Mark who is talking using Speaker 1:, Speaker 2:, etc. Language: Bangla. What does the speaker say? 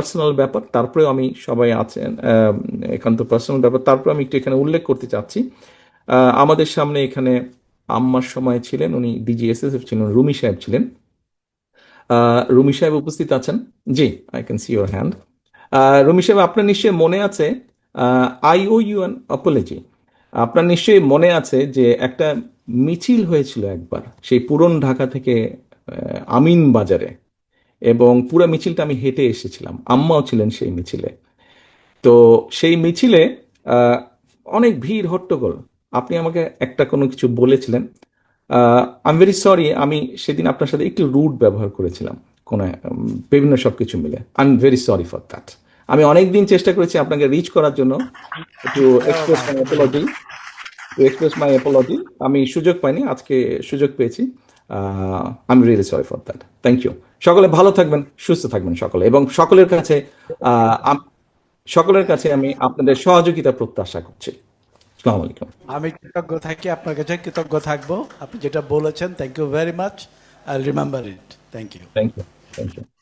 Speaker 1: পার্সোনাল ব্যাপার, তারপরে আমি সবাই আছেন একান্ত পার্সোনাল ব্যাপার, তারপরে আমি একটু এখানে উল্লেখ করতে চাচ্ছি। আমাদের সামনে এখানে আম্মার সময় ছিলেন, উনি ডিজিএসএসএফ ছিলেন, রুমি সাহেব ছিলেন। রুমি সাহেব উপস্থিত আছেন? জি, I can see your hand. Rumi সাহেব, আপনার নিশ্চয়ই মনে আছে, I owe you an apology. আপনার নিশ্চয়ই মনে আছে যে একটা মিছিল হয়েছিল একবার সেই পুরন ঢাকা থেকে আমিন বাজারে, এবং পুরো মিছিলটা আমি হেঁটে এসেছিলাম, আম্মাও ছিলেন সেই মিছিলে। তো সেই মিছিলে আহ, অনেক ভিড় হট্টগোল। আপনি আমাকে একটা কোনো কিছু বলেছিলেন। আই এম ভেরি সরি, আমি সেদিন আপনার সাথে একটু রুড ব্যবহার করেছিলাম কোনো বিভিন্ন সব কিছু মিলে। I am very sorry for that. আমি অনেক দিন চেষ্টা করেছি আপনাকে রিচ করার জন্য, to
Speaker 2: Oh
Speaker 1: express
Speaker 2: my
Speaker 1: my
Speaker 2: God.
Speaker 1: Apology, to express my apology. আমি সুযোগ পাইনি, আজকে সুযোগ পেয়েছি। I am really sorry for that. Thank you. সকলে ভালো থাকবেন, সুস্থ থাকবেন সকলে, এবং সকলের কাছে আহ, আম- সকলের কাছে আমি আপনাদের সহযোগিতা প্রত্যাশা করছি। আসসালামু আলাইকুম।
Speaker 2: আমি কৃতজ্ঞ থাকি, আপনার কাছে কৃতজ্ঞ থাকবো। আপনি যেটা বলেছেন, thank you very much. I remember it. Thank you.
Speaker 1: Thank you. Thank you.